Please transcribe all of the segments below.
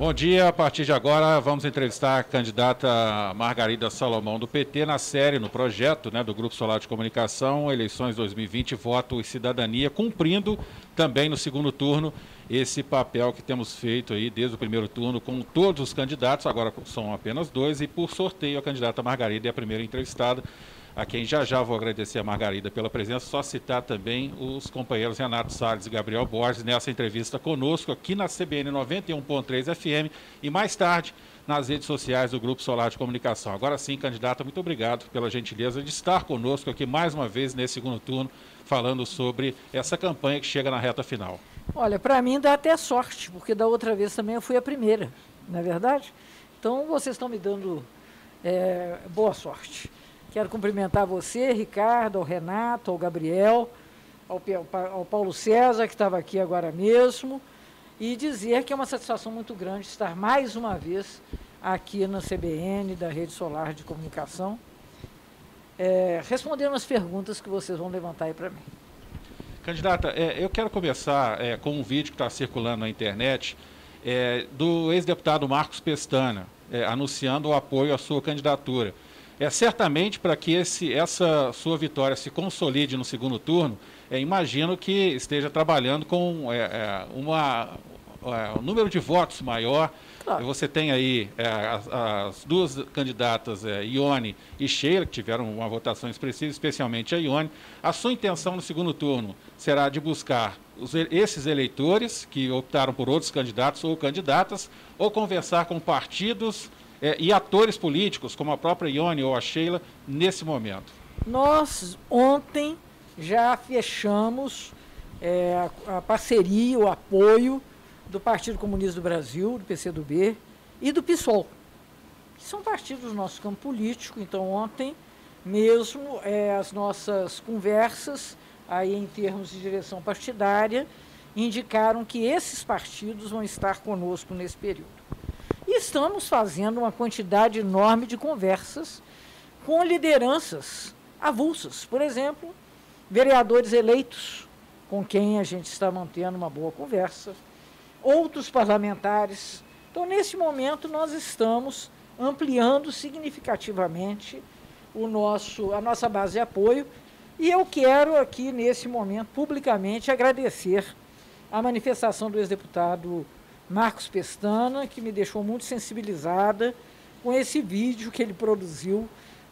Bom dia, a partir de agora vamos entrevistar a candidata Margarida Salomão do PT na série, no projeto, do Grupo Solar de Comunicação, eleições 2020, voto e cidadania, cumprindo também no segundo turno esse papel que temos feito aí desde o primeiro turno com todos os candidatos, agora são apenas 2 e por sorteio a candidata Margarida é a primeira entrevistada, a quem já vou agradecer a Margarida pela presença, só citar também os companheiros Renato Salles e Gabriel Borges nessa entrevista conosco aqui na CBN 91.3 FM e mais tarde nas redes sociais do Grupo Solar de Comunicação. Agora sim, candidata, muito obrigado pela gentileza de estar conosco aqui mais uma vez nesse segundo turno, falando sobre essa campanha que chega na reta final. Olha, para mim dá até sorte, porque da outra vez também eu fui a primeira, não é verdade? Então vocês estão me dando boa sorte. Quero cumprimentar você, Ricardo, ao Renato, ao Gabriel, ao Paulo César, que estava aqui agora mesmo, e dizer que é uma satisfação muito grande estar mais uma vez aqui na CBN, da Rede Solar de Comunicação, respondendo as perguntas que vocês vão levantar aí para mim. Candidata, eu quero começar com um vídeo que está circulando na internet do ex-deputado Marcos Pestana, anunciando o apoio à sua candidatura. Certamente, para que essa sua vitória se consolide no segundo turno, imagino que esteja trabalhando com um número de votos maior. Claro. Você tem aí as duas candidatas, Ione e Sheila, que tiveram uma votação expressiva, especialmente a Ione. A sua intenção no segundo turno será de buscar esses eleitores que optaram por outros candidatos ou candidatas, ou conversar com partidos e atores políticos, como a própria Ione ou a Sheila, nesse momento? Nós, ontem, já fechamos a parceria, o apoio do Partido Comunista do Brasil, do PCdoB e do PSOL, que são partidos do nosso campo político. Então, ontem mesmo, as nossas conversas, aí em termos de direção partidária, indicaram que esses partidos vão estar conosco nesse período. E estamos fazendo uma quantidade enorme de conversas com lideranças avulsas. Por exemplo, vereadores eleitos, com quem a gente está mantendo uma boa conversa, outros parlamentares. Então, nesse momento, nós estamos ampliando significativamente a nossa base de apoio. E eu quero aqui, nesse momento, publicamente agradecer a manifestação do ex-deputado Marcos Pestana, que me deixou muito sensibilizada com esse vídeo que ele produziu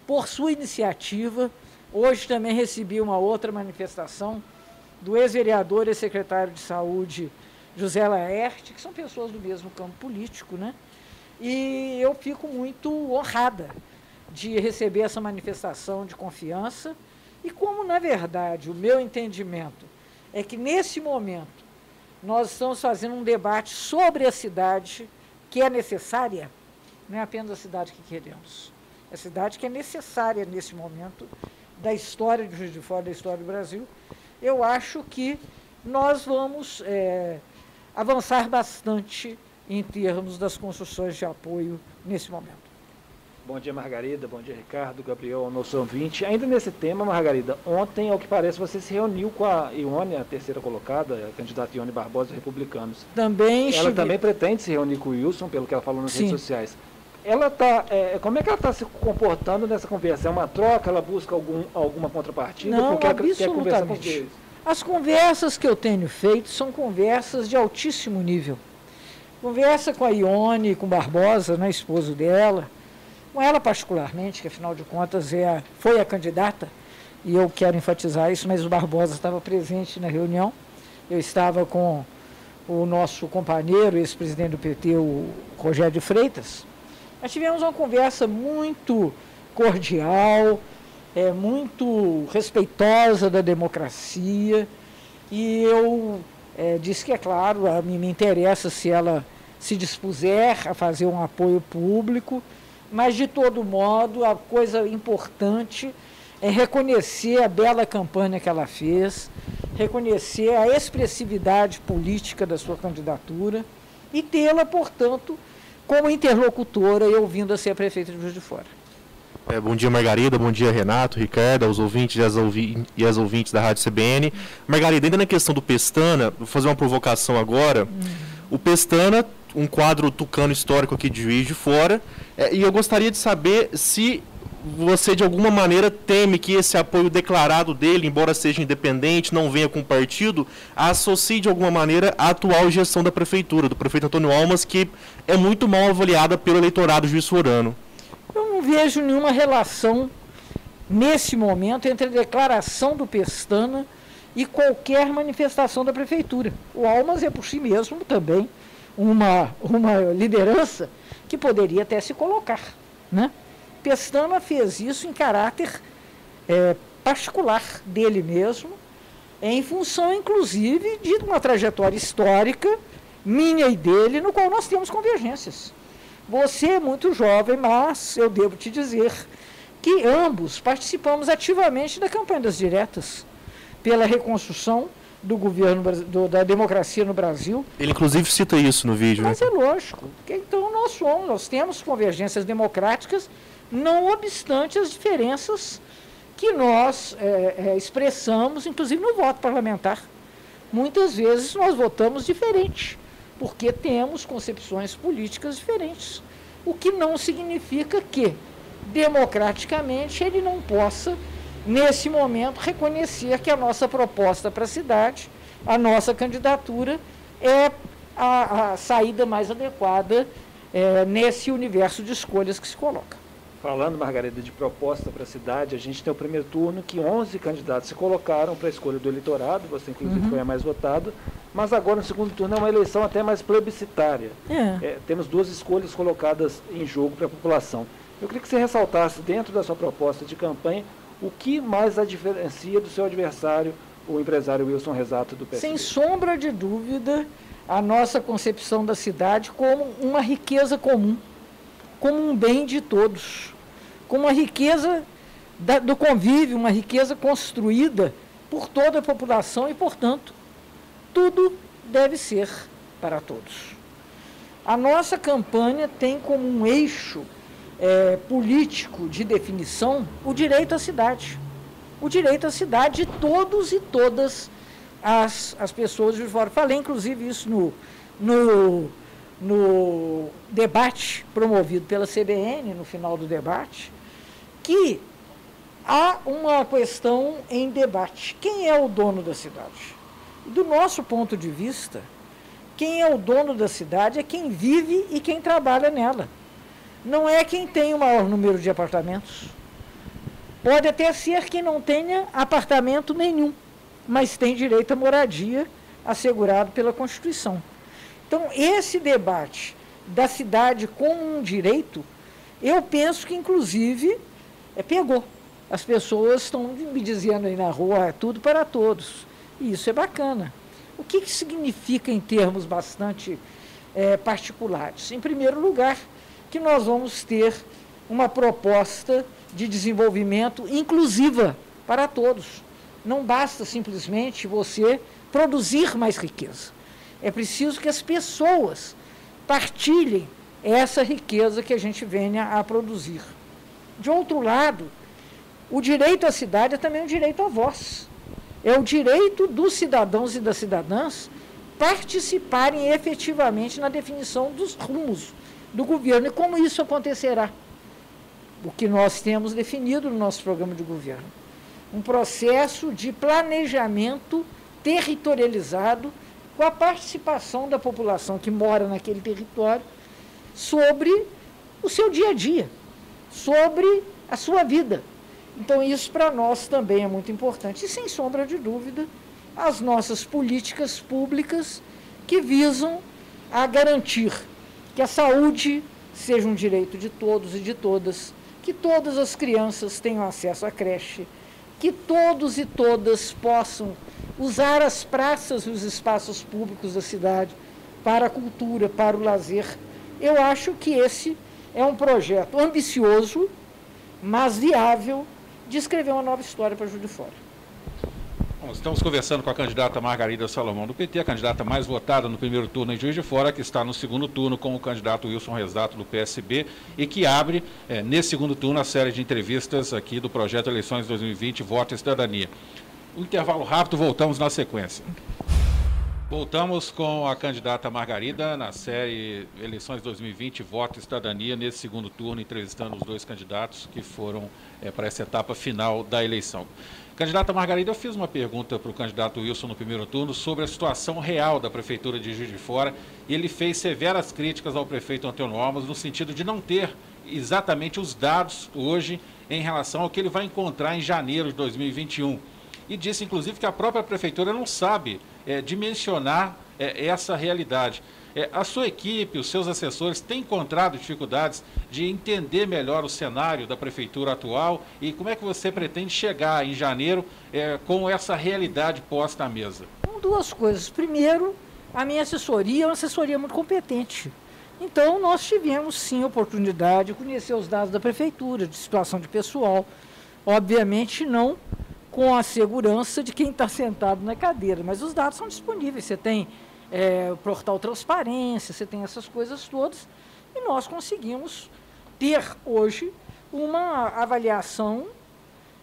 por sua iniciativa. Hoje também recebi uma outra manifestação do ex-vereador e secretário de Saúde, José Laerte, que são pessoas do mesmo campo político, né? E eu fico muito honrada de receber essa manifestação de confiança. E como, na verdade, o meu entendimento é que, nesse momento, nós estamos fazendo um debate sobre a cidade que é necessária, não é apenas a cidade que queremos, é a cidade que é necessária nesse momento da história de Juiz de Fora, da história do Brasil. Eu acho que nós vamos avançar bastante em termos das construções de apoio nesse momento. Bom dia, Margarida. Bom dia, Ricardo, Gabriel, nosso ouvinte. Ainda nesse tema, Margarida, ontem, ao que parece, você se reuniu com a Ione, a terceira colocada, a candidata Ione Barbosa, dos Republicanos. Ela também pretende se reunir com o Wilson, pelo que ela falou nas redes sociais. Ela como é que ela está se comportando nessa conversa? É uma troca? Ela busca alguma contrapartida? Não, porque absolutamente. Ela quer conversar com vocês? As conversas que eu tenho feito são conversas de altíssimo nível. Conversa com a Ione, com Barbosa, né, esposo dela, com ela particularmente, que afinal de contas foi a candidata, e eu quero enfatizar isso, mas o Barbosa estava presente na reunião. Eu estava com o nosso companheiro, ex-presidente do PT, o Rogério de Freitas. Nós tivemos uma conversa muito cordial, muito respeitosa da democracia, e eu disse que, é claro, a mim me interessa se ela se dispuser a fazer um apoio público, mas, de todo modo, a coisa importante é reconhecer a bela campanha que ela fez, reconhecer a expressividade política da sua candidatura e tê-la, portanto, como interlocutora e ouvindo a ser a prefeita de Juiz de Fora. Bom dia, Margarida. Bom dia, Renato, Ricardo, aos ouvintes e às ouvintes da Rádio CBN. Margarida, ainda na questão do Pestana, vou fazer uma provocação agora. O Pestana, um quadro tucano histórico aqui de Juiz de Fora, e eu gostaria de saber se você de alguma maneira teme que esse apoio declarado dele, embora seja independente, não venha com partido, associe de alguma maneira a atual gestão da prefeitura, do prefeito Antônio Almas, que é muito mal avaliada pelo eleitorado juiz-forano. Eu não vejo nenhuma relação nesse momento entre a declaração do Pestana e qualquer manifestação da prefeitura. O Almas é por si mesmo também uma liderança que poderia até se colocar, né? Pestana fez isso em caráter particular dele mesmo, em função, inclusive, de uma trajetória histórica minha e dele, no qual nós temos convergências. Você é muito jovem, mas eu devo te dizer que ambos participamos ativamente da campanha das diretas pela reconstrução do governo, da democracia no Brasil. Ele, inclusive, cita isso no vídeo. Mas é lógico. Então, nós temos convergências democráticas, não obstante as diferenças que nós expressamos, inclusive no voto parlamentar. Muitas vezes nós votamos diferente, porque temos concepções políticas diferentes. O que não significa que, democraticamente, ele não possa, nesse momento, reconhecer que a nossa proposta para a cidade, a nossa candidatura, é a saída mais adequada nesse universo de escolhas que se coloca. Falando, Margarida, de proposta para a cidade, a gente tem o primeiro turno que 11 candidatos se colocaram para a escolha do eleitorado, você inclusive foi a mais votada, mas agora no segundo turno é uma eleição até mais plebiscitária. Temos 2 escolhas colocadas em jogo para a população. Eu queria que você ressaltasse, dentro da sua proposta de campanha, o que mais a diferencia do seu adversário, o empresário Wilson Rezato do PSB. Sem sombra de dúvida, a nossa concepção da cidade como uma riqueza comum, como um bem de todos, como uma riqueza do convívio, uma riqueza construída por toda a população e, portanto, tudo deve ser para todos. A nossa campanha tem como um eixo político de definição o direito à cidade. O direito à cidade de todos e todas as pessoas de fora. Falei, inclusive, isso no debate promovido pela CBN, no final do debate, que há uma questão em debate. Quem é o dono da cidade? Do nosso ponto de vista, quem é o dono da cidade é quem vive e quem trabalha nela. Não é quem tem o maior número de apartamentos. Pode até ser quem não tenha apartamento nenhum, mas tem direito à moradia assegurado pela Constituição. Então, esse debate da cidade como um direito, eu penso que, inclusive, pegou. As pessoas estão me dizendo aí na rua, é tudo para todos. E isso é bacana. O que significa em termos bastante particulares? Em primeiro lugar, que nós vamos ter uma proposta de desenvolvimento inclusiva para todos. Não basta simplesmente você produzir mais riqueza. É preciso que as pessoas partilhem essa riqueza que a gente venha a produzir. De outro lado, o direito à cidade é também um direito à voz. É o direito dos cidadãos e das cidadãs participarem efetivamente na definição dos rumos do governo. E como isso acontecerá? O que nós temos definido no nosso programa de governo. Um processo de planejamento territorializado com a participação da população que mora naquele território sobre o seu dia a dia, sobre a sua vida. Então, isso para nós também é muito importante. E, sem sombra de dúvida, as nossas políticas públicas que visam a garantir que a saúde seja um direito de todos e de todas, que todas as crianças tenham acesso à creche, que todos e todas possam usar as praças e os espaços públicos da cidade para a cultura, para o lazer. Eu acho que esse é um projeto ambicioso, mas viável, de escrever uma nova história para Juiz de Fora. Bom, estamos conversando com a candidata Margarida Salomão do PT, a candidata mais votada no primeiro turno em Juiz de Fora, que está no segundo turno com o candidato Wilson Rezato do PSB e que abre, nesse segundo turno, a série de entrevistas aqui do projeto Eleições 2020, Voto e Cidadania. Um intervalo rápido, voltamos na sequência. Voltamos com a candidata Margarida na série Eleições 2020, Voto e Cidadania, nesse segundo turno, entrevistando os dois candidatos que foram para essa etapa final da eleição. Candidata Margarida, eu fiz uma pergunta para o candidato Wilson no primeiro turno sobre a situação real da Prefeitura de Juiz de Fora, e ele fez severas críticas ao prefeito Antônio Olmos no sentido de não ter exatamente os dados hoje em relação ao que ele vai encontrar em janeiro de 2021. E disse, inclusive, que a própria Prefeitura não sabe dimensionar essa realidade. A sua equipe, os seus assessores, têm encontrado dificuldades de entender melhor o cenário da Prefeitura atual e como é que você pretende chegar em janeiro com essa realidade posta à mesa? Duas coisas. Primeiro, a minha assessoria é uma assessoria muito competente. Então, nós tivemos, sim, a oportunidade de conhecer os dados da Prefeitura, de situação de pessoal. Obviamente, não com a segurança de quem está sentado na cadeira, mas os dados são disponíveis. Você tem o portal Transparência, você tem essas coisas todas, e nós conseguimos ter hoje uma avaliação,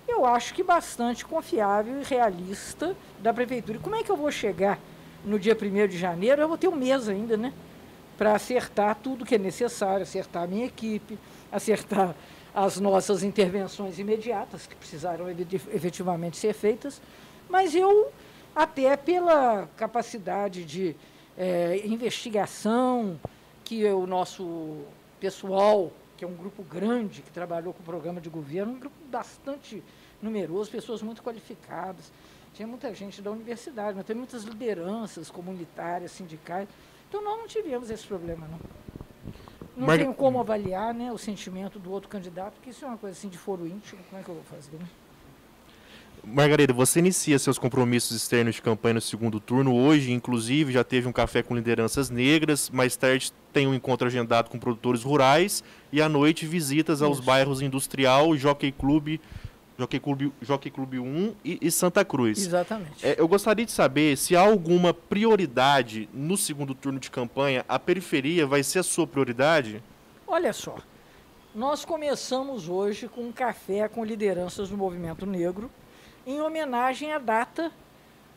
eu acho que bastante confiável e realista da Prefeitura. E como é que eu vou chegar no dia 1º de janeiro? Eu vou ter um mês ainda, né, para acertar tudo que é necessário, acertar a minha equipe, acertar as nossas intervenções imediatas, que precisaram efetivamente ser feitas, mas eu, até pela capacidade de investigação, que o nosso pessoal, que é um grupo grande, que trabalhou com o programa de governo, um grupo bastante numeroso, pessoas muito qualificadas, tinha muita gente da universidade, mas tem muitas lideranças comunitárias, sindicais, então nós não tivemos esse problema, não. Não tenho como avaliar, né, o sentimento do outro candidato, porque isso é uma coisa assim de foro íntimo, como é que eu vou fazer, né? Margarida, você inicia seus compromissos externos de campanha no segundo turno hoje, inclusive já teve um café com lideranças negras, mais tarde tem um encontro agendado com produtores rurais e à noite visitas aos bairros Industrial, Jockey Clube 1 e Santa Cruz. Exatamente. Eu gostaria de saber se há alguma prioridade no segundo turno de campanha. A periferia vai ser a sua prioridade? Olha só, nós começamos hoje com um café com lideranças do movimento negro, em homenagem à data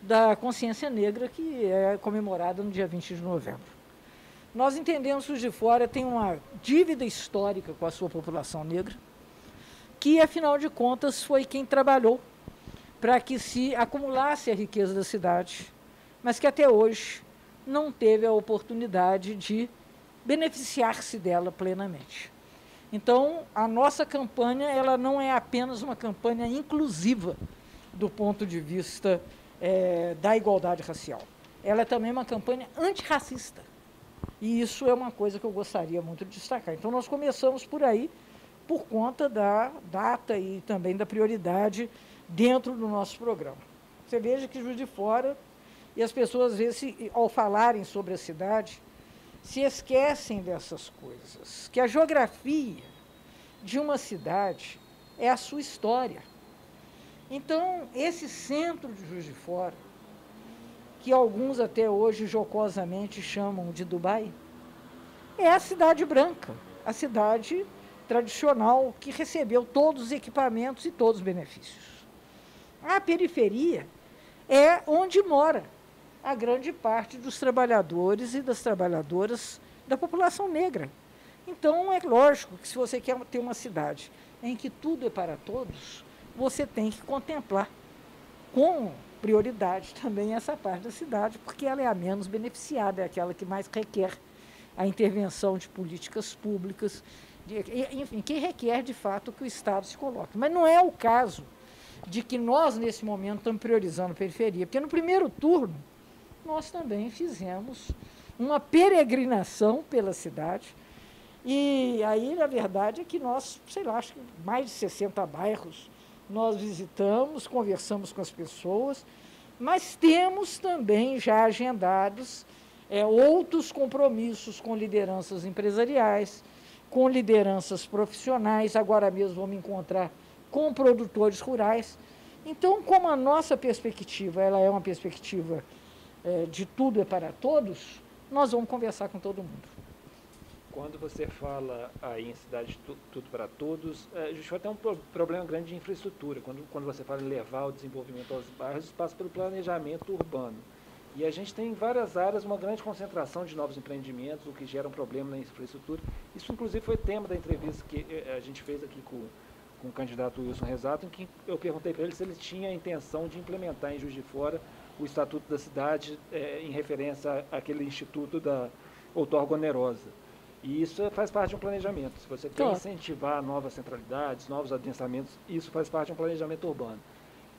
da consciência negra, que é comemorada no dia 20 de novembro. Nós entendemos que o Juiz de Fora tem uma dívida histórica com a sua população negra, que, afinal de contas, foi quem trabalhou para que se acumulasse a riqueza da cidade, mas que até hoje não teve a oportunidade de beneficiar-se dela plenamente. Então, a nossa campanha, ela não é apenas uma campanha inclusiva do ponto de vista da igualdade racial. Ela é também uma campanha antirracista. E isso é uma coisa que eu gostaria muito de destacar. Então, nós começamos por aí, por conta da data e também da prioridade dentro do nosso programa. Você veja que Juiz de Fora, e as pessoas, às vezes, ao falarem sobre a cidade, se esquecem dessas coisas, que a geografia de uma cidade é a sua história. Então, esse centro de Juiz de Fora, que alguns até hoje jocosamente chamam de Dubai, é a cidade branca, a cidade tradicional que recebeu todos os equipamentos e todos os benefícios. A periferia é onde mora a grande parte dos trabalhadores e das trabalhadoras da população negra. Então, é lógico que se você quer ter uma cidade em que tudo é para todos, você tem que contemplar com prioridade também essa parte da cidade, porque ela é a menos beneficiada, é aquela que mais requer a intervenção de políticas públicas, enfim, que requer, de fato, que o Estado se coloque. Mas não é o caso de que nós, nesse momento, estamos priorizando a periferia, porque no primeiro turno nós também fizemos uma peregrinação pela cidade, e aí, na verdade, é que nós, sei lá, acho que mais de 60 bairros nós visitamos, conversamos com as pessoas, mas temos também já agendados outros compromissos com lideranças empresariais, com lideranças profissionais, agora mesmo vamos encontrar com produtores rurais. Então, como a nossa perspectiva ela é uma perspectiva de tudo é para todos, nós vamos conversar com todo mundo. Quando você fala aí em cidade tudo para todos, Juiz de Fora tem um problema grande de infraestrutura. Quando você fala em levar o desenvolvimento aos bairros, passa pelo planejamento urbano. E a gente tem em várias áreas uma grande concentração de novos empreendimentos, o que gera um problema na infraestrutura. Isso, inclusive, foi tema da entrevista que a gente fez aqui com o candidato Wilson Rezato, em que eu perguntei para ele se ele tinha a intenção de implementar em Juiz de Fora o Estatuto da Cidade em referência àquele instituto da outorga onerosa. E isso faz parte de um planejamento. Se você quer incentivar novas centralidades, novos adensamentos, isso faz parte de um planejamento urbano.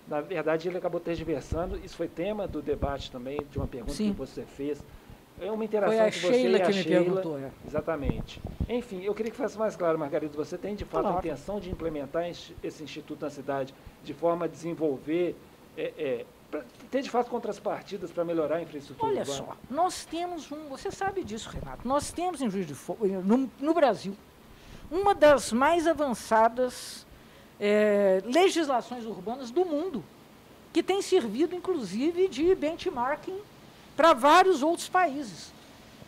Na verdade, ele acabou tergiversando, isso foi tema do debate também, de uma pergunta que você fez. É uma interação entre você e a Sheila. Perguntou. Exatamente. Enfim, eu queria que fosse mais claro, Margarida, você tem de fato a intenção de implementar esse instituto na cidade de forma a desenvolver, ter de fato contrapartidas para melhorar a infraestrutura urbana? Olha só, nós temos você sabe disso, Renato, nós temos em Juiz de Fora, no Brasil, uma das mais avançadas legislações urbanas do mundo, que tem servido, inclusive, de benchmarking para vários outros países.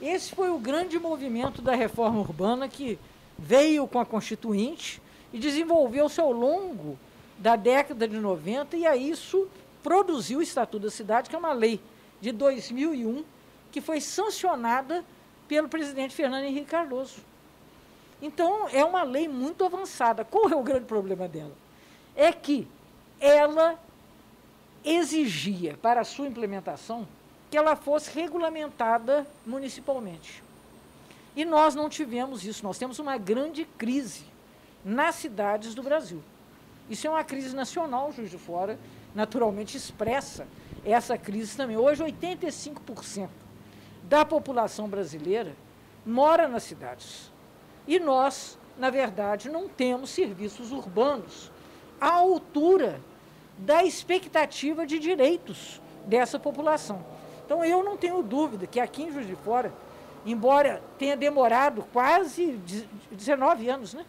Esse foi o grande movimento da reforma urbana que veio com a Constituinte e desenvolveu-se ao longo da década de 90, e aí isso produziu o Estatuto da Cidade, que é uma lei de 2001, que foi sancionada pelo presidente Fernando Henrique Cardoso. Então, é uma lei muito avançada. Qual é o grande problema dela? É que ela exigia, para a sua implementação, que ela fosse regulamentada municipalmente. E nós não tivemos isso. Nós temos uma grande crise nas cidades do Brasil. Isso é uma crise nacional, Juiz de Fora, naturalmente expressa essa crise também. Hoje, 85% da população brasileira mora nas cidades. E nós, na verdade, não temos serviços urbanos à altura da expectativa de direitos dessa população. Então, eu não tenho dúvida que aqui em Juiz de Fora, embora tenha demorado quase 19 anos, né?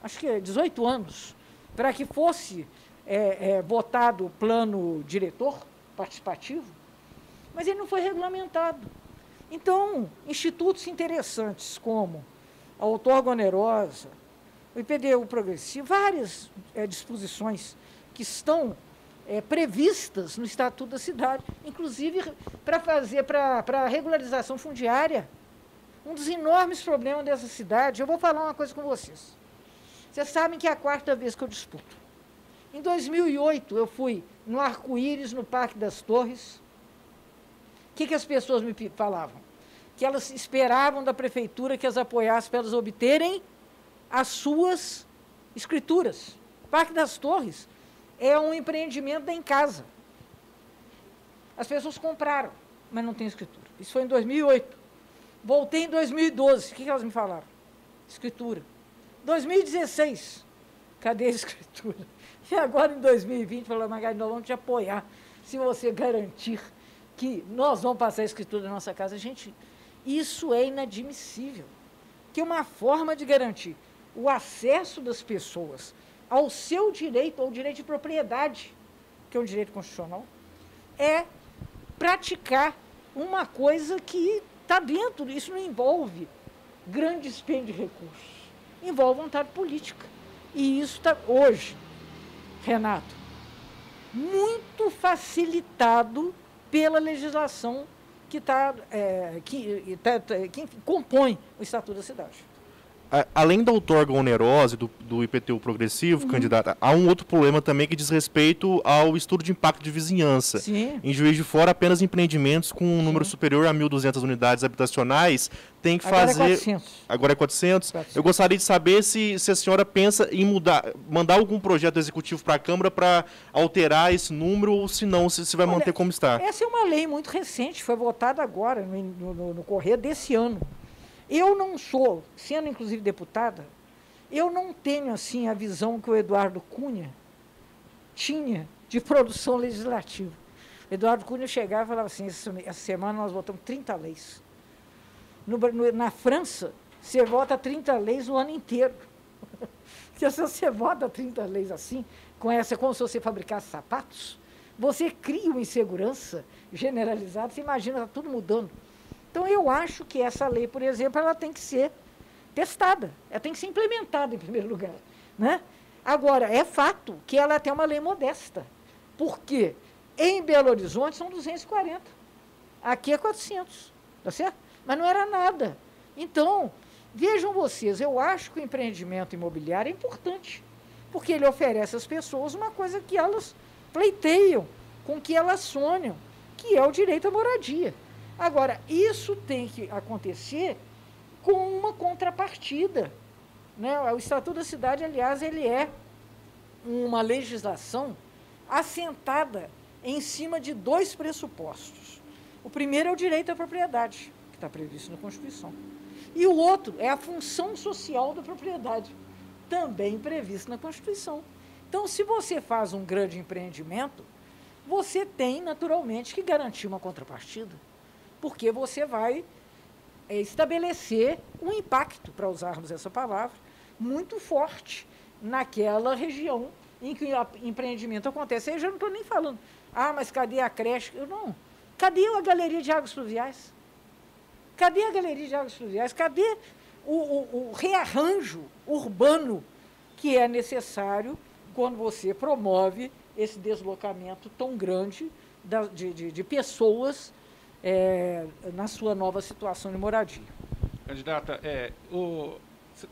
Acho que 18 anos, para que fosse votado o plano diretor participativo, mas ele não foi regulamentado. Então, institutos interessantes como a outorga onerosa, o IPTU progressivo, várias disposições que estão previstas no Estatuto da Cidade, inclusive para a regularização fundiária. Um dos enormes problemas dessa cidade, eu vou falar uma coisa com vocês. Vocês sabem que é a 4ª vez que eu disputo. Em 2008, eu fui no Arco-Íris, no Parque das Torres. O que as pessoas me falavam? Que elas esperavam da prefeitura que as apoiasse para elas obterem as suas escrituras. O Parque das Torres é um empreendimento da Em Casa. As pessoas compraram, mas não tem escritura. Isso foi em 2008. Voltei em 2012. O que elas me falaram? Escritura. 2016. Cadê a escritura? E agora, em 2020, falaram, Margarida, nós vamos te apoiar se você garantir que nós vamos passar a escritura na nossa casa. Gente, isso é inadmissível. Que uma forma de garantir o acesso das pessoas ao seu direito, ao direito de propriedade, que é um direito constitucional, é praticar uma coisa que está dentro. Isso não envolve grande dispêndio de recursos, envolve vontade política. E isso está, hoje, Renato, muito facilitado pela legislação que compõe o Estatuto da Cidade. Além da outorga onerosa do IPTU progressivo, candidata, há um outro problema também que diz respeito ao estudo de impacto de vizinhança. Sim. Em Juiz de Fora, apenas empreendimentos com um número superior a 1.200 unidades habitacionais têm que fazer... Agora é 400. Agora é 400? 400. Eu gostaria de saber se a senhora pensa em mandar algum projeto executivo para a Câmara para alterar esse número, ou se não, se vai manter como está. Essa é uma lei muito recente, foi votada agora, no correr desse ano. Eu não sou, sendo inclusive deputada, eu não tenho assim a visão que o Eduardo Cunha tinha de produção legislativa. O Eduardo Cunha chegava e falava assim, essa semana nós votamos 30 leis. Na França, você vota 30 leis o ano inteiro. Porque se você vota 30 leis assim, como se você fabricasse sapatos, você cria uma insegurança generalizada, você imagina, está tudo mudando. Então, eu acho que essa lei, por exemplo, ela tem que ser testada, ela tem que ser implementada em primeiro lugar, né? Agora, é fato que ela tem uma lei modesta, porque em Belo Horizonte são 240. aqui é 400, tá certo? Mas não era nada. Então, vejam vocês, eu acho que o empreendimento imobiliário é importante, porque ele oferece às pessoas uma coisa que elas pleiteiam, com que elas sonham, que é o direito à moradia. Agora, isso tem que acontecer com uma contrapartida, né? O Estatuto da Cidade, aliás, ele é uma legislação assentada em cima de 2 pressupostos. O primeiro é o direito à propriedade, que está previsto na Constituição. E o outro é a função social da propriedade, também previsto na Constituição. Então, se você faz um grande empreendimento, você tem, naturalmente, que garantir uma contrapartida, porque você vai estabelecer um impacto, para usarmos essa palavra, muito forte naquela região em que o empreendimento acontece. Eu já não estou nem falando, mas cadê a creche? Não. Cadê a galeria de águas fluviais? Cadê a galeria de águas fluviais? Cadê o rearranjo urbano que é necessário quando você promove esse deslocamento tão grande de pessoas na sua nova situação de moradia? Candidata,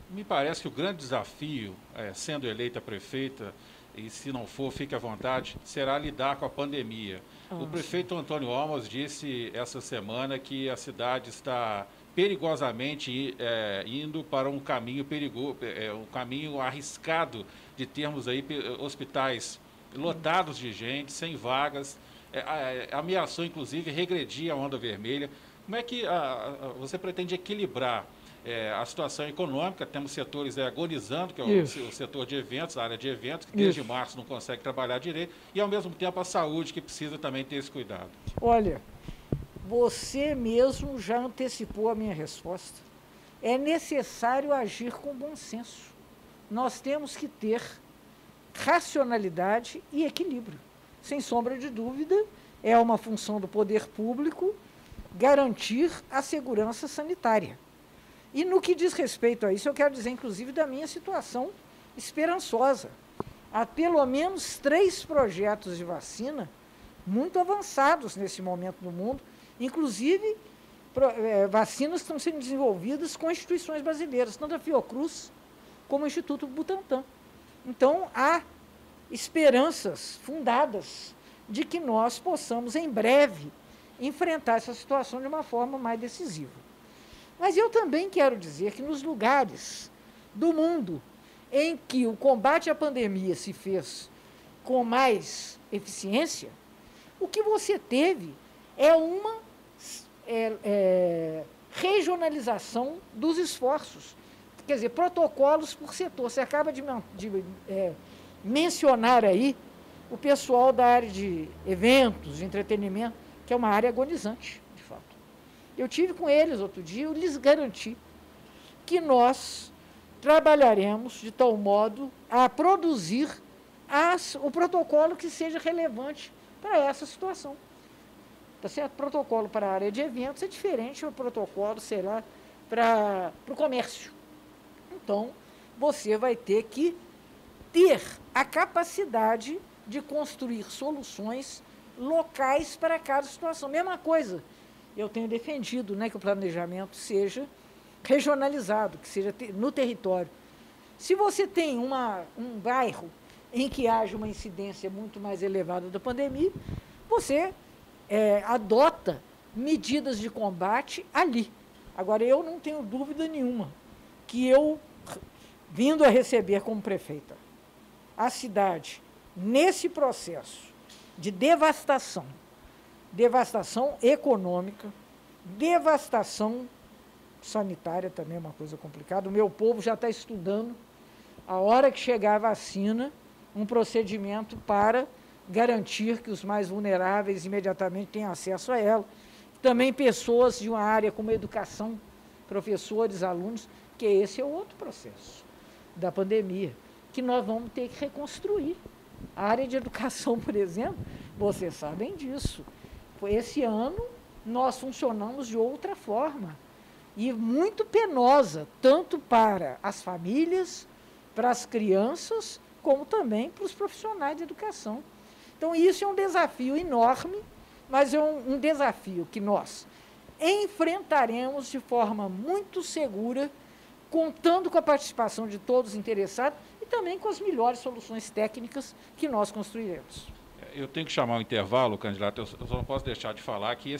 me parece que o grande desafio, sendo eleita prefeita, e se não for, fique à vontade, será lidar com a pandemia. O prefeito Antônio Olmos disse essa semana que a cidade está perigosamente indo para um caminho perigoso, um caminho arriscado de termos aí hospitais lotados de gente, sem vagas, ameaçou inclusive regredir a onda vermelha. Como é que você pretende equilibrar a situação econômica? Temos setores agonizando, que é o setor de eventos, a área de eventos, que desde março não consegue trabalhar direito, e ao mesmo tempo a saúde, que precisa também ter esse cuidado. Olha, você mesmo já antecipou a minha resposta. É necessário agir com bom senso. Nós temos que ter racionalidade e equilíbrio. Sem sombra de dúvida, é uma função do poder público garantir a segurança sanitária. E no que diz respeito a isso, eu quero dizer, inclusive, da minha situação esperançosa. Há pelo menos 3 projetos de vacina muito avançados nesse momento no mundo, inclusive vacinas que estão sendo desenvolvidas com instituições brasileiras, tanto a Fiocruz como o Instituto Butantan. Então, há esperanças fundadas de que nós possamos, em breve, enfrentar essa situação de uma forma mais decisiva. Mas eu também quero dizer que nos lugares do mundo em que o combate à pandemia se fez com mais eficiência, o que você teve é uma regionalização dos esforços. Quer dizer, protocolos por setor. Você acaba de mencionar aí o pessoal da área de eventos, de entretenimento, que é uma área agonizante, de fato. Eu tive com eles outro dia, eu lhes garanti que nós trabalharemos de tal modo a produzir o protocolo que seja relevante para essa situação. Tá certo? O protocolo para a área de eventos é diferente do protocolo, sei lá, para o comércio. Então, você vai ter que ter a capacidade de construir soluções locais para cada situação. Mesma coisa, eu tenho defendido, né, que o planejamento seja regionalizado, que seja no território. Se você tem um bairro em que haja uma incidência muito mais elevada da pandemia, você adota medidas de combate ali. Agora, eu não tenho dúvida nenhuma que eu, vindo a receber como prefeita, a cidade, nesse processo de devastação econômica, devastação sanitária também é uma coisa complicada. O meu povo já está estudando, a hora que chegar a vacina, um procedimento para garantir que os mais vulneráveis imediatamente tenham acesso a ela. Também pessoas de uma área como educação, professores, alunos, que esse é o outro processo da pandemia, que nós vamos ter que reconstruir. A área de educação, por exemplo, vocês sabem disso. Esse ano nós funcionamos de outra forma e muito penosa, tanto para as famílias, para as crianças, como também para os profissionais de educação. Então, isso é um desafio enorme mas é um desafio que nós enfrentaremos de forma muito segura, contando com a participação de todos os interessados e também com as melhores soluções técnicas que nós construiremos. Eu tenho que chamar o intervalo, candidato, eu só não posso deixar de falar que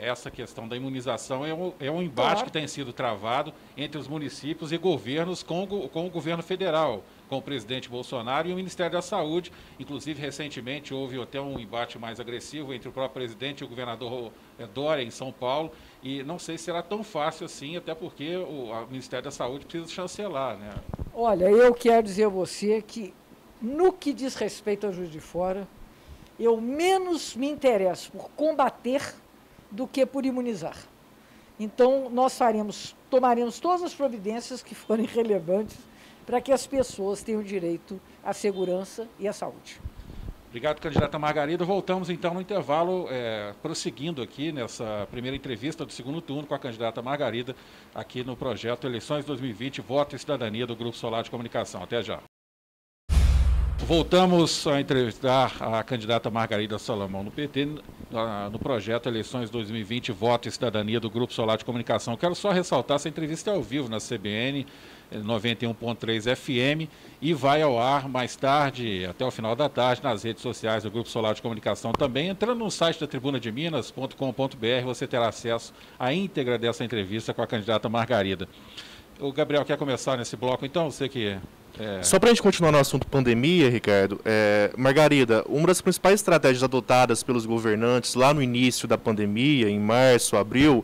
essa questão da imunização é um embate Claro. que tem sido travado entre os municípios e governos com o governo federal, com o presidente Bolsonaro e o Ministério da Saúde. Inclusive, recentemente, houve até um embate mais agressivo entre o próprio presidente e o governador Dória, em São Paulo, e não sei se será tão fácil assim, até porque o Ministério da Saúde precisa chancelar, né? Olha, eu quero dizer a você que, no que diz respeito ao Juiz de Fora, eu menos me interesso por combater do que por imunizar. Então, nós tomaremos todas as providências que forem relevantes para que as pessoas tenham direito à segurança e à saúde. Obrigado, candidata Margarida. Voltamos então no intervalo, prosseguindo aqui nessa primeira entrevista do segundo turno com a candidata Margarida, aqui no projeto Eleições 2020, Voto e Cidadania do Grupo Solar de Comunicação. Até já. Voltamos a entrevistar a candidata Margarida Salomão no PT, no projeto Eleições 2020, Voto e Cidadania do Grupo Solar de Comunicação. Eu quero só ressaltar, essa entrevista é ao vivo na CBN 91.3 FM e vai ao ar mais tarde, até o final da tarde, nas redes sociais do Grupo Solar de Comunicação também. Entrando no site da tribunademinas.com.br, você terá acesso à íntegra dessa entrevista com a candidata Margarida. O Gabriel quer começar nesse bloco, então? Você que... Só para a gente continuar no assunto pandemia, Ricardo, Margarida, uma das principais estratégias adotadas pelos governantes lá no início da pandemia, em março, abril,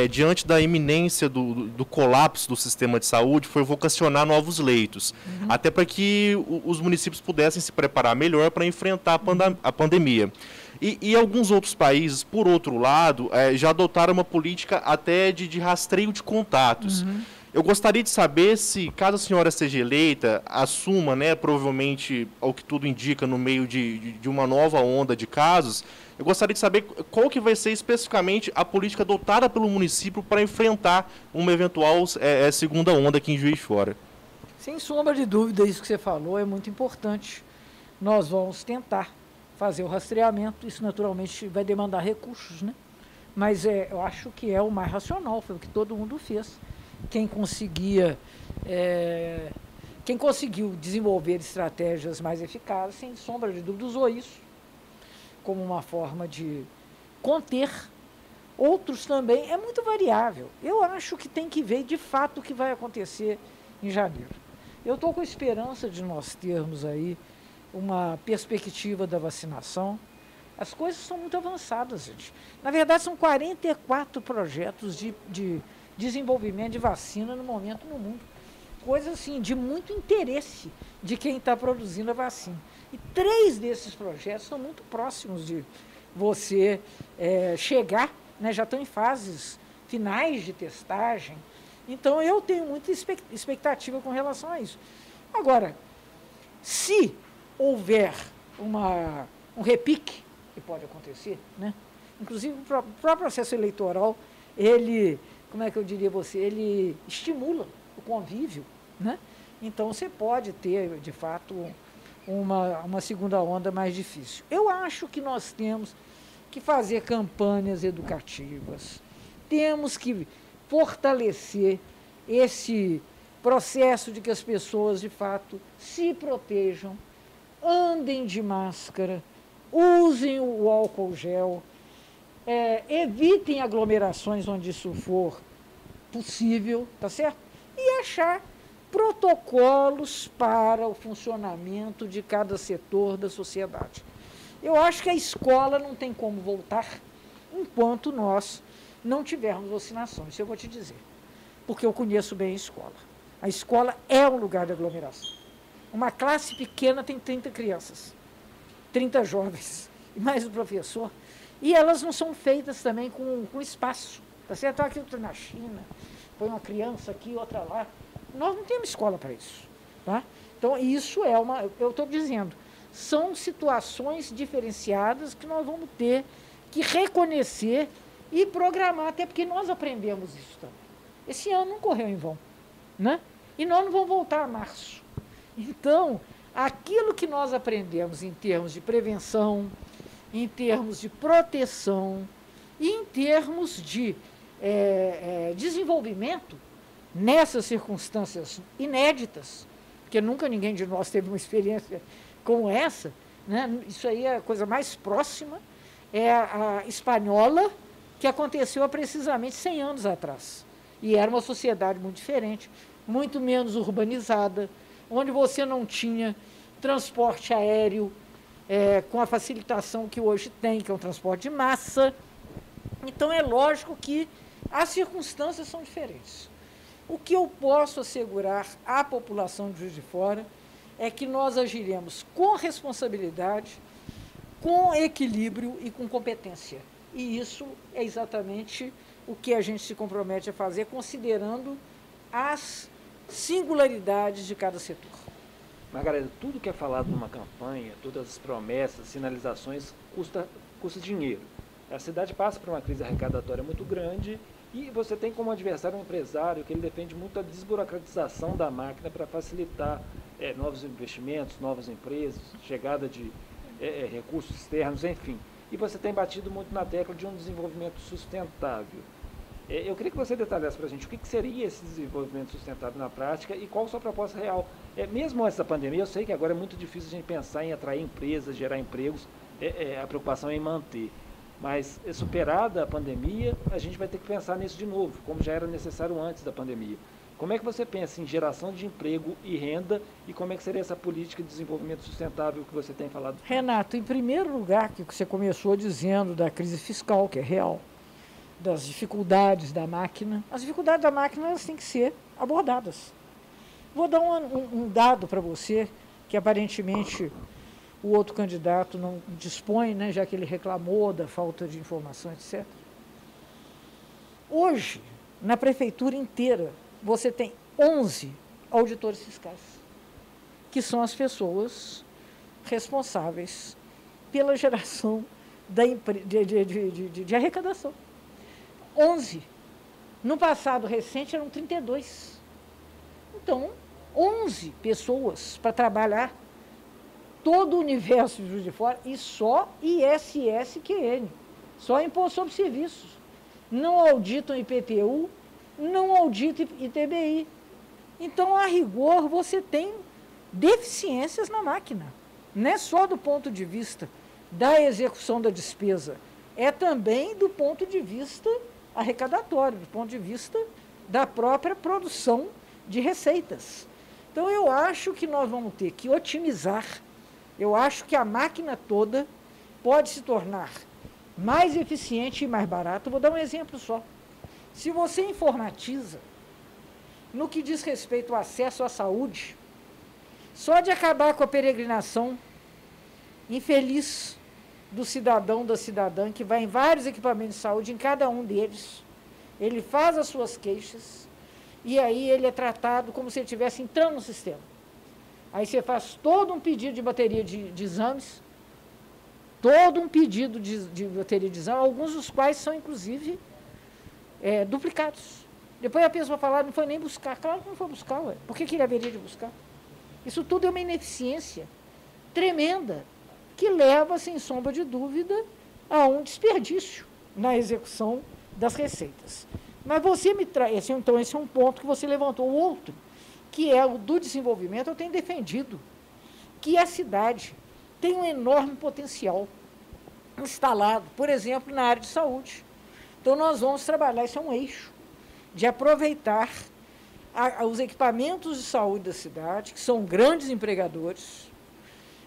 diante da iminência do colapso do sistema de saúde, foi vocacionar novos leitos, até para que os municípios pudessem se preparar melhor para enfrentar a pandemia. E alguns outros países, por outro lado, já adotaram uma política até de rastreio de contatos. Eu gostaria de saber se, caso a senhora seja eleita, assuma, provavelmente, ao que tudo indica, no meio de uma nova onda de casos, eu gostaria de saber qual que vai ser especificamente a política adotada pelo município para enfrentar uma eventual segunda onda aqui em Juiz de Fora. Sem sombra de dúvida, isso que você falou é muito importante. Nós vamos tentar fazer o rastreamento, isso naturalmente vai demandar recursos, né? Mas eu acho que é o mais racional, foi o que todo mundo fez. Quem conseguiu desenvolver estratégias mais eficazes, sem sombra de dúvida, usou isso como uma forma de conter. Outros também, é muito variável. Eu acho que tem que ver de fato o que vai acontecer em janeiro. Eu estou com esperança de nós termos aí uma perspectiva da vacinação. As coisas são muito avançadas, gente. Na verdade, são 44 projetos de desenvolvimento de vacina no momento no mundo. Coisa assim, de muito interesse de quem está produzindo a vacina. E 3 desses projetos são muito próximos de você chegar, né, já estão em fases finais de testagem. Então, eu tenho muita expectativa com relação a isso. Agora, se houver um repique, que pode acontecer, né? Inclusive o próprio processo eleitoral, ele estimula o convívio, né? Então você pode ter, de fato, uma segunda onda mais difícil. Eu acho que nós temos que fazer campanhas educativas, temos que fortalecer esse processo de que as pessoas, de fato, se protejam, andem de máscara, usem o álcool gel, evitem aglomerações onde isso for possível, tá certo? E achar protocolos para o funcionamento de cada setor da sociedade. Eu acho que a escola não tem como voltar enquanto nós não tivermos vacinação, isso eu vou te dizer, porque eu conheço bem a escola. A escola é um lugar de aglomeração. Uma classe pequena tem 30 crianças, 30 jovens, e mais o professor. E elas não são feitas também com espaço. Tá certo? Aqui outra na China, põe uma criança aqui, outra lá. Nós não temos escola para isso. Tá? Então, isso eu estou dizendo, são situações diferenciadas que nós vamos ter que reconhecer e programar, até porque nós aprendemos isso também. Esse ano não correu em vão, né? E nós não vamos voltar a março. Então, aquilo que nós aprendemos em termos de prevenção, em termos de proteção e em termos de desenvolvimento nessas circunstâncias inéditas, porque nunca ninguém de nós teve uma experiência como essa, né? Isso aí é a coisa mais próxima, é a espanhola, que aconteceu há precisamente 100 anos atrás. E era uma sociedade muito diferente, muito menos urbanizada, onde você não tinha transporte aéreo com a facilitação que hoje tem, que é um transporte de massa. Então, é lógico que as circunstâncias são diferentes. O que eu posso assegurar à população de Juiz de Fora é que nós agiremos com responsabilidade, com equilíbrio e com competência. E isso é exatamente o que a gente se compromete a fazer, considerando as singularidades de cada setor. Margarida, tudo que é falado numa campanha, todas as promessas, sinalizações, custa dinheiro. A cidade passa por uma crise arrecadatória muito grande e você tem como adversário um empresário que ele defende muito a desburocratização da máquina para facilitar novos investimentos, novas empresas, chegada de recursos externos, enfim. E você tem batido muito na tecla de um desenvolvimento sustentável. Eu queria que você detalhasse para a gente o que seria esse desenvolvimento sustentável na prática e qual a sua proposta real. Mesmo antes da pandemia, eu sei que agora é muito difícil a gente pensar em atrair empresas, gerar empregos, a preocupação é em manter. Mas, superada a pandemia, a gente vai ter que pensar nisso de novo, como já era necessário antes da pandemia. Como é que você pensa em geração de emprego e renda e como é que seria essa política de desenvolvimento sustentável que você tem falado? Renato, em primeiro lugar, que você começou dizendo da crise fiscal, que é real, das dificuldades da máquina. As dificuldades da máquina elas têm que ser abordadas. Vou dar um dado para você, que aparentemente o outro candidato não dispõe, né, já que ele reclamou da falta de informação, etc. Hoje, na prefeitura inteira, você tem 11 auditores fiscais, que são as pessoas responsáveis pela geração de arrecadação. 11. No passado recente eram 32. Então, 11 pessoas para trabalhar todo o universo de Juiz de Fora e só ISSQN, só Imposto sobre Serviços. Não auditam IPTU, não auditam ITBI. Então, a rigor, você tem deficiências na máquina. Não é só do ponto de vista da execução da despesa, é também do ponto de vista arrecadatório, do ponto de vista da própria produção de receitas. Então, eu acho que nós vamos ter que otimizar, eu acho que a máquina toda pode se tornar mais eficiente e mais barata. Vou dar um exemplo só. Se você informatiza, no que diz respeito ao acesso à saúde, só de acabar com a peregrinação infeliz do cidadão, da cidadã, que vai em vários equipamentos de saúde, em cada um deles, ele faz as suas queixas, e aí ele é tratado como se ele estivesse entrando no sistema. Aí você faz todo um pedido de bateria de exames, todo um pedido de bateria de exames, alguns dos quais são, inclusive, duplicados. Depois a pessoa fala, não foi nem buscar. Claro que não foi buscar, ué. Por que ele haveria de buscar? Isso tudo é uma ineficiência tremenda, que leva, sem sombra de dúvida, a um desperdício na execução das receitas. Mas você me traz, então esse é um ponto que você levantou. O outro, que é o do desenvolvimento, eu tenho defendido que a cidade tem um enorme potencial instalado, por exemplo, na área de saúde. Então, nós vamos trabalhar, isso é um eixo, de aproveitar os equipamentos de saúde da cidade, que são grandes empregadores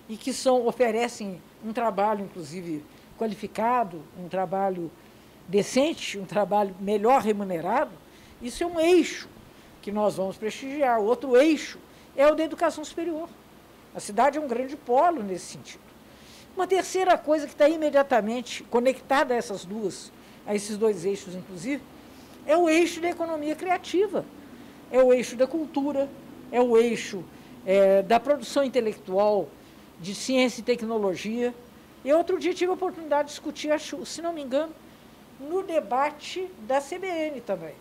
e que oferecem um trabalho, inclusive, qualificado, um trabalho decente, um trabalho melhor remunerado. Isso é um eixo que nós vamos prestigiar. O outro eixo é o da educação superior. A cidade é um grande polo nesse sentido. Uma terceira coisa que está imediatamente conectada a esses dois eixos, inclusive, é o eixo da economia criativa, é o eixo da cultura, é o eixo da produção intelectual, de ciência e tecnologia. E outro dia tive a oportunidade de discutir, acho, se não me engano, no debate da CBN também,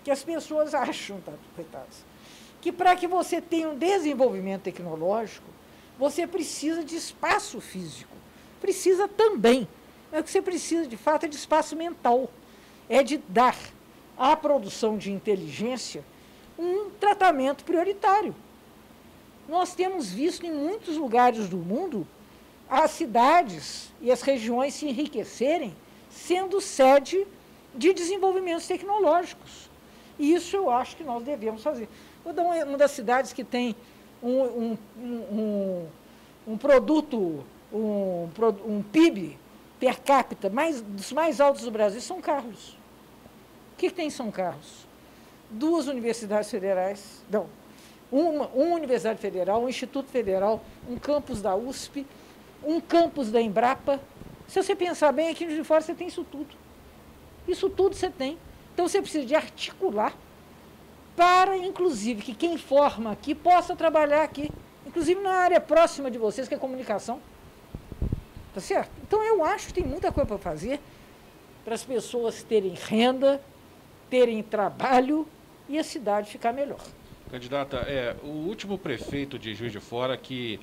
que as pessoas acham, tá, coitadas, que para que você tenha um desenvolvimento tecnológico, você precisa de espaço físico. Precisa também. Mas o que você precisa, de fato, é de espaço mental. É de dar à produção de inteligência um tratamento prioritário. Nós temos visto em muitos lugares do mundo as cidades e as regiões se enriquecerem sendo sede de desenvolvimentos tecnológicos. E isso eu acho que nós devemos fazer. Vou dar uma das cidades que tem um produto, um PIB per capita dos mais altos do Brasil, São Carlos. O que tem em São Carlos? 2 universidades federais, não, uma universidade federal, um instituto federal, um campus da USP, um campus da Embrapa. Se você pensar bem, aqui no Juiz de Fora você tem isso tudo. Isso tudo você tem. Então você precisa de articular para, inclusive, que quem forma aqui possa trabalhar aqui, inclusive na área próxima de vocês, que é comunicação. Tá certo? Então eu acho que tem muita coisa para fazer para as pessoas terem renda, terem trabalho e a cidade ficar melhor. Candidata, o último prefeito de Juiz de Fora que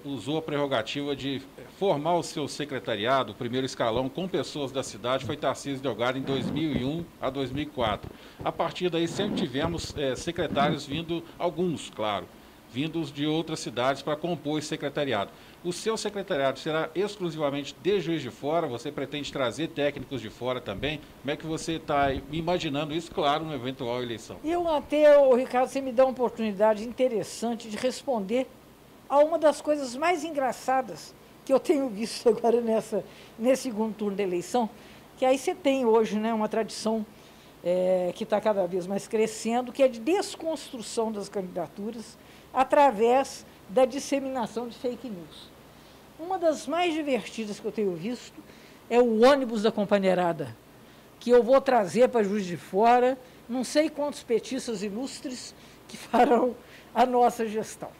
usou a prerrogativa de formar o seu secretariado, o primeiro escalão, com pessoas da cidade, foi Tarcísio Delgado em 2001 a 2004. A partir daí sempre tivemos secretários vindo, alguns, claro, vindos de outras cidades para compor esse secretariado. O seu secretariado será exclusivamente de Juiz de Fora? Você pretende trazer técnicos de fora também? Como é que você está imaginando isso, claro, numa eventual eleição? Ricardo, você me dá uma oportunidade interessante de responder a uma das coisas mais engraçadas que eu tenho visto agora nesse segundo turno da eleição, que aí você tem hoje, né, uma tradição que está cada vez mais crescendo, que é de desconstrução das candidaturas através da disseminação de fake news. Uma das mais divertidas que eu tenho visto é o ônibus da companheirada, que eu vou trazer para Juiz de Fora, não sei quantos petistas ilustres que farão a nossa gestão.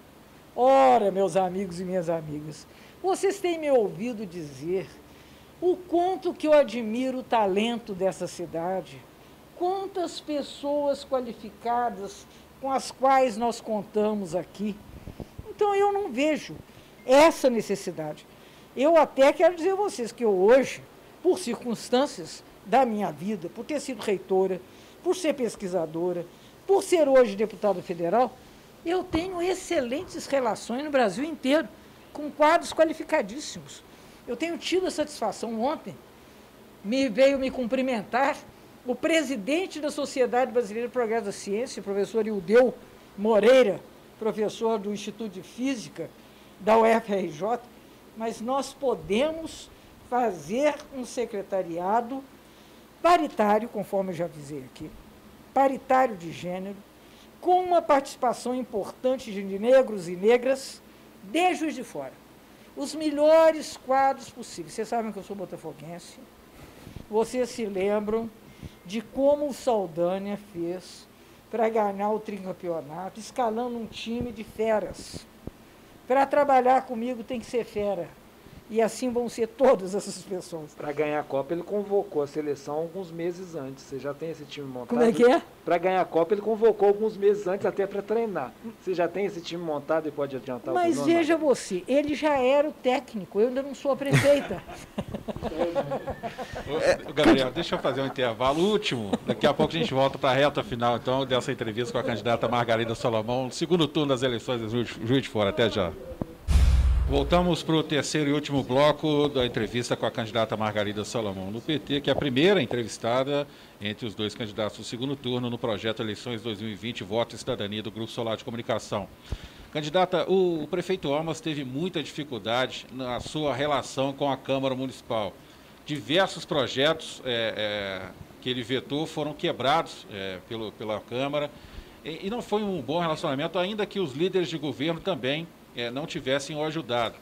Ora, meus amigos e minhas amigas, vocês têm me ouvido dizer o quanto que eu admiro o talento dessa cidade, quantas pessoas qualificadas com as quais nós contamos aqui. Então, eu não vejo essa necessidade. Eu até quero dizer a vocês que eu hoje, por circunstâncias da minha vida, por ter sido reitora, por ser pesquisadora, por ser hoje deputada federal, eu tenho excelentes relações no Brasil inteiro, com quadros qualificadíssimos. Eu tenho tido a satisfação ontem, veio me cumprimentar o presidente da Sociedade Brasileira de Progresso da Ciência, o professor Ildeu Moreira, professor do Instituto de Física da UFRJ, mas nós podemos fazer um secretariado paritário, conforme eu já avisei aqui, paritário de gênero, com uma participação importante de negros e negras de Juiz de Fora. Os melhores quadros possíveis. Vocês sabem que eu sou botafoguense. Vocês se lembram de como o Saldanha fez para ganhar o tricampeonato, escalando um time de feras. Para trabalhar comigo tem que ser fera. E assim vão ser todas essas pessoas. Para ganhar a Copa, ele convocou a seleção alguns meses antes. Você já tem esse time montado? Como é que é? Para ganhar a Copa, ele convocou alguns meses antes até para treinar. Você já tem esse time montado e pode adiantar? Mas veja você, ele já era o técnico, eu ainda não sou a prefeita. Gabriel, deixa eu fazer um intervalo último. Daqui a pouco a gente volta para a reta final, então, dessa entrevista com a candidata Margarida Salomão, no segundo turno das eleições de Juiz de Fora. Até já. Voltamos para o terceiro e último bloco da entrevista com a candidata Margarida Salomão, do PT, que é a primeira entrevistada entre os dois candidatos do segundo turno no projeto Eleições 2020, Voto e Cidadania do Grupo Solar de Comunicação. Candidata, o prefeito Almas teve muita dificuldade na sua relação com a Câmara Municipal. Diversos projetos que ele vetou foram quebrados pela Câmara e não foi um bom relacionamento, ainda que os líderes de governo também não tivessem o ajudado.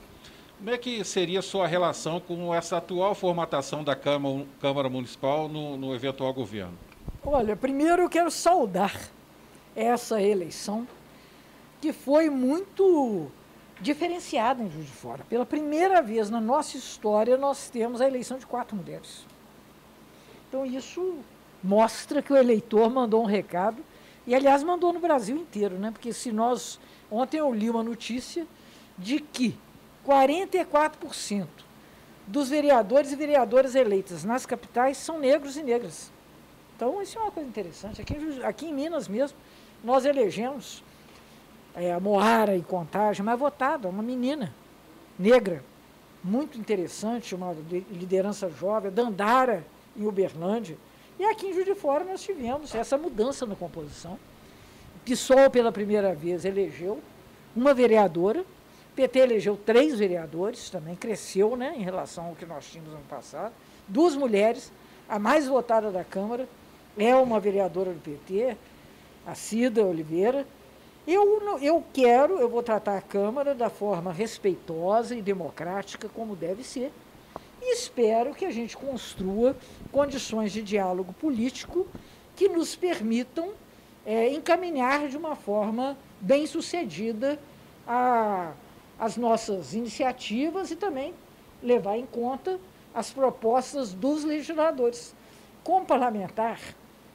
Como é que seria a sua relação com essa atual formatação da Câmara Municipal no eventual governo? Olha, primeiro eu quero saudar essa eleição, que foi muito diferenciada em Juiz de Fora. Pela primeira vez na nossa história, nós temos a eleição de 4 mulheres. Então, isso mostra que o eleitor mandou um recado, e, aliás, mandou no Brasil inteiro, né? Porque se nós... Ontem eu li uma notícia de que 44% dos vereadores e vereadoras eleitas nas capitais são negros e negras. Então, isso é uma coisa interessante. Aqui em Minas mesmo, nós elegemos a Moara em Contagem, mais votada, uma menina negra, muito interessante, uma liderança jovem, Dandara, em Uberlândia. E aqui em Juiz de Fora nós tivemos essa mudança na composição. O PSOL, pela primeira vez, elegeu uma vereadora, o PT elegeu 3 vereadores, também cresceu, né, em relação ao que nós tínhamos no ano passado. 2 mulheres, a mais votada da Câmara é uma vereadora do PT, a Cida Oliveira. Eu vou tratar a Câmara da forma respeitosa e democrática, como deve ser, e espero que a gente construa condições de diálogo político que nos permitam encaminhar de uma forma bem-sucedida as nossas iniciativas e também levar em conta as propostas dos legisladores. Como parlamentar,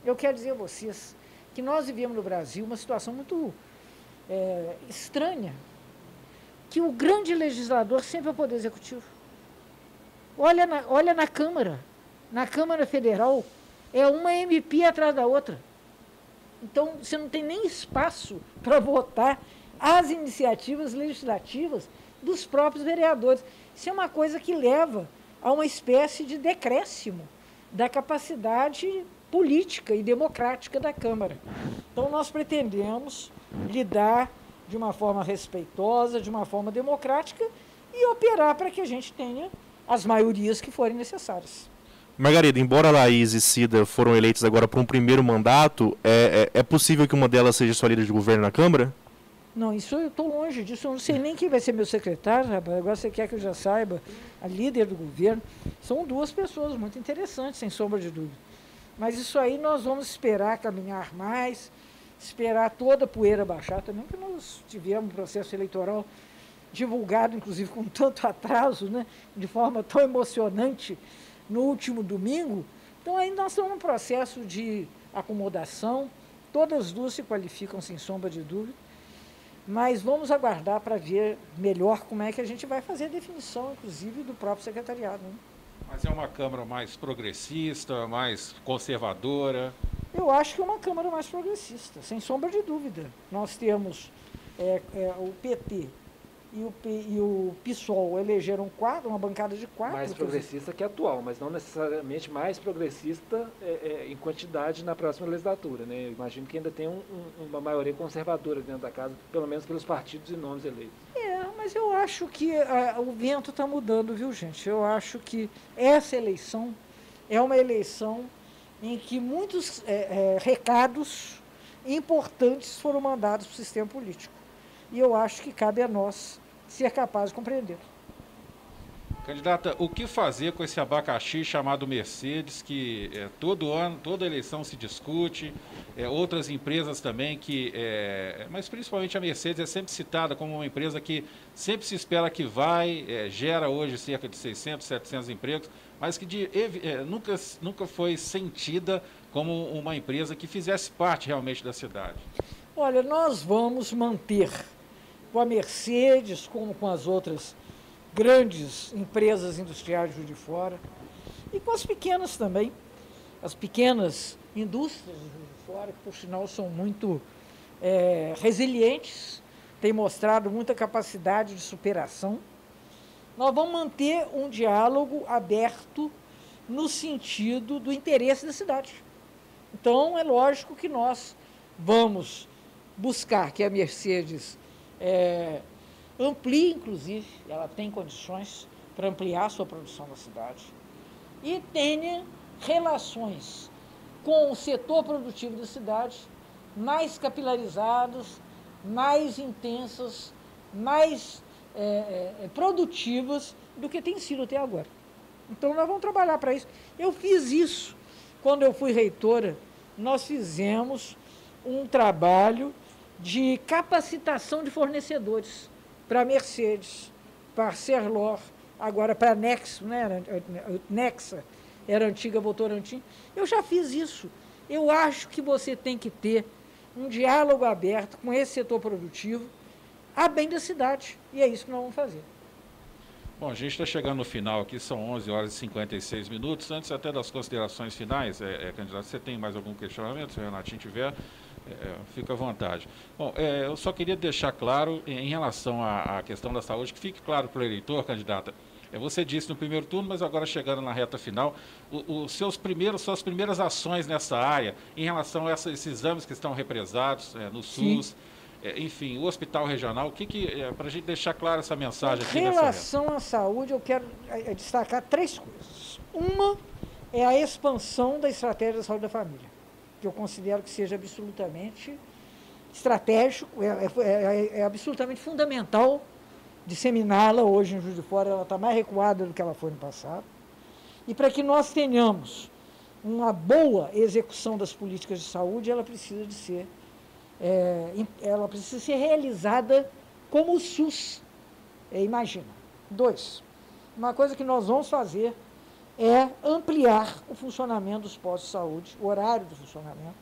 eu quero dizer a vocês que nós vivemos no Brasil uma situação muito estranha, que o grande legislador sempre é o Poder Executivo. Olha na Câmara Federal, é uma MP atrás da outra. Então, você não tem nem espaço para votar as iniciativas legislativas dos próprios vereadores. Isso é uma coisa que leva a uma espécie de decréscimo da capacidade política e democrática da Câmara. Então, nós pretendemos lidar de uma forma respeitosa, de uma forma democrática e operar para que a gente tenha as maiorias que forem necessárias. Margarida, embora a Laís e Cida foram eleitas agora por um primeiro mandato, é possível que uma delas seja sua líder de governo na Câmara? Não, isso eu estou longe disso, eu não sei nem quem vai ser meu secretário, rapaz. Agora você quer que eu já saiba, a líder do governo. São 2 pessoas muito interessantes, sem sombra de dúvida. Mas isso aí nós vamos esperar caminhar mais, esperar toda a poeira baixar também, porque nós tivemos um processo eleitoral divulgado, inclusive com tanto atraso, né, de forma tão emocionante no último domingo. Então ainda nós estamos num processo de acomodação, todas as 2 se qualificam sem sombra de dúvida, mas vamos aguardar para ver melhor como é que a gente vai fazer a definição, inclusive, do próprio secretariado, né? Mas é uma Câmara mais progressista, mais conservadora? Eu acho que é uma Câmara mais progressista, sem sombra de dúvida. Nós temos o PT e o PSOL elegeram 4, uma bancada de 4. Mais progressista que atual, mas não necessariamente mais progressista em quantidade na próxima legislatura, né? Eu imagino que ainda tem uma maioria conservadora dentro da casa, pelo menos pelos partidos e nomes eleitos. Mas eu acho que o vento está mudando, viu, gente? Eu acho que essa eleição é uma eleição em que muitos recados importantes foram mandados para o sistema político. E eu acho que cabe a nós ser capaz de compreender. Candidata, o que fazer com esse abacaxi chamado Mercedes, que todo ano, toda eleição se discute, outras empresas também, mas principalmente a Mercedes é sempre citada como uma empresa que sempre se espera que gera hoje cerca de 600, 700 empregos, mas que nunca foi sentida como uma empresa que fizesse parte realmente da cidade. Olha, nós vamos manter com a Mercedes, como com as outras grandes empresas industriais de Juiz de Fora, e com as pequenas também, as pequenas indústrias de Juiz de Fora, que por sinal são muito resilientes, têm mostrado muita capacidade de superação. Nós vamos manter um diálogo aberto no sentido do interesse da cidade. Então, é lógico que nós vamos buscar que a Mercedes amplie, inclusive, ela tem condições para ampliar sua produção na cidade, e tenha relações com o setor produtivo da cidade mais capilarizadas, mais intensas, mais produtivas do que tem sido até agora. Então, nós vamos trabalhar para isso. Eu fiz isso quando eu fui reitora. Nós fizemos um trabalho de capacitação de fornecedores para a Mercedes, para a Serlor, agora para a Nexo, né? Nexa, era a antiga Votorantim. Eu já fiz isso. Eu acho que você tem que ter um diálogo aberto com esse setor produtivo, a bem da cidade. E é isso que nós vamos fazer. Bom, a gente está chegando no final aqui, são 11 horas e 56 minutos. Antes até das considerações finais, candidato, você tem mais algum questionamento? Se o Renatinho tiver, fica à vontade. Bom, eu só queria deixar claro, em relação à questão da saúde, que fique claro para o eleitor, candidata. Você disse no primeiro turno, mas agora chegando na reta final, suas primeiras ações nessa área, em relação a esses exames que estão represados no SUS, enfim, o hospital regional, para a gente deixar clara essa mensagem aqui nessa reta. Em relação à saúde, eu quero destacar 3 coisas. Uma é a expansão da estratégia da saúde da família, que eu considero que seja absolutamente estratégico, é absolutamente fundamental disseminá-la. Hoje em Juiz de Fora ela está mais recuada do que ela foi no passado. E para que nós tenhamos uma boa execução das políticas de saúde, ela precisa ser realizada como o SUS imagina. 2, uma coisa que nós vamos fazer é ampliar o funcionamento dos postos de saúde, o horário do funcionamento,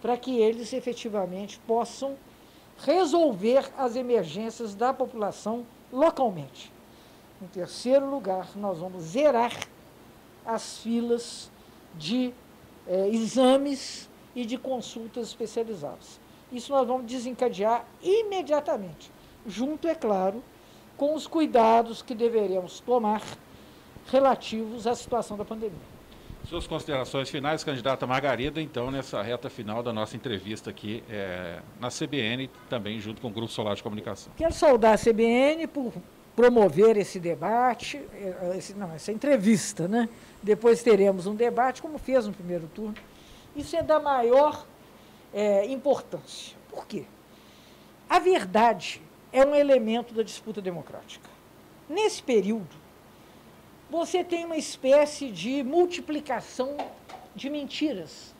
para que eles efetivamente possam resolver as emergências da população localmente. Em terceiro lugar, nós vamos zerar as filas de exames e de consultas especializadas. Isso nós vamos desencadear imediatamente, junto, é claro, com os cuidados que deveremos tomar relativos à situação da pandemia. Suas considerações finais, candidata Margarida, então, nessa reta final da nossa entrevista aqui na CBN, também junto com o Grupo Solar de Comunicação. Quero saudar a CBN por promover esse debate, essa entrevista, né? Depois teremos um debate, como fez no primeiro turno. Isso é da maior importância. Por quê? A verdade é um elemento da disputa democrática. Nesse período, você tem uma espécie de multiplicação de mentiras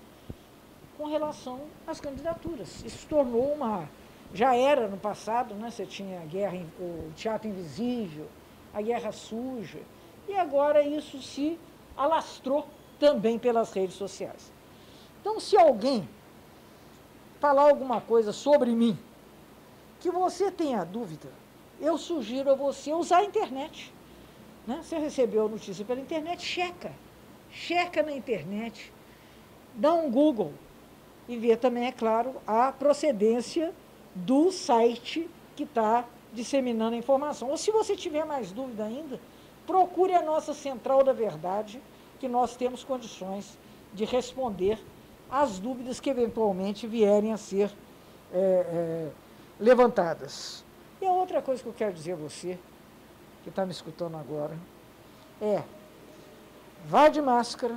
com relação às candidaturas. Isso tornou já era no passado, né? Você tinha o teatro invisível, a guerra suja, e agora isso se alastrou também pelas redes sociais. Então, se alguém falar alguma coisa sobre mim, que você tenha dúvida, eu sugiro a você usar a internet. Você recebeu a notícia pela internet, checa na internet, dá um Google e vê também, é claro, a procedência do site que está disseminando a informação. Ou se você tiver mais dúvida ainda, procure a nossa Central da Verdade, que nós temos condições de responder às dúvidas que eventualmente vierem a ser levantadas. E a outra coisa que eu quero dizer a você, que está me escutando agora, vai de máscara,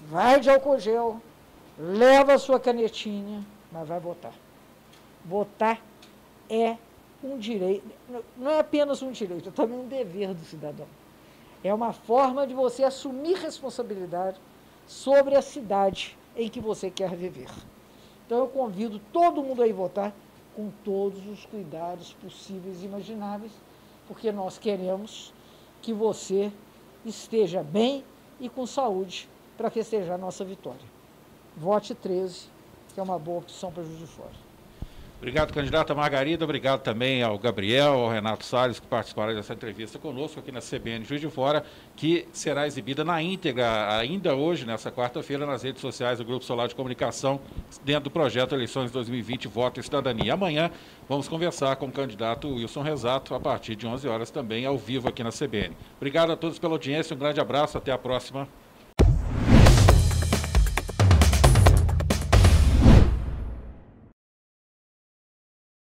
vai de álcool gel, leva a sua canetinha, mas vai votar. Votar é um direito, não é apenas um direito, é também um dever do cidadão. É uma forma de você assumir responsabilidade sobre a cidade em que você quer viver. Então eu convido todo mundo a ir votar com todos os cuidados possíveis e imagináveis, porque nós queremos que você esteja bem e com saúde para festejar a nossa vitória. Vote 13, que é uma boa opção para Juiz de Fora. Obrigado, candidata Margarida. Obrigado também ao Gabriel, ao Renato Salles, que participaram dessa entrevista conosco aqui na CBN Juiz de Fora, que será exibida na íntegra, ainda hoje, nessa quarta-feira, nas redes sociais do Grupo Solar de Comunicação, dentro do projeto Eleições 2020, Voto e Cidadania. Amanhã vamos conversar com o candidato Wilson Rezato, a partir de 11 horas também, ao vivo aqui na CBN. Obrigado a todos pela audiência, um grande abraço, até a próxima.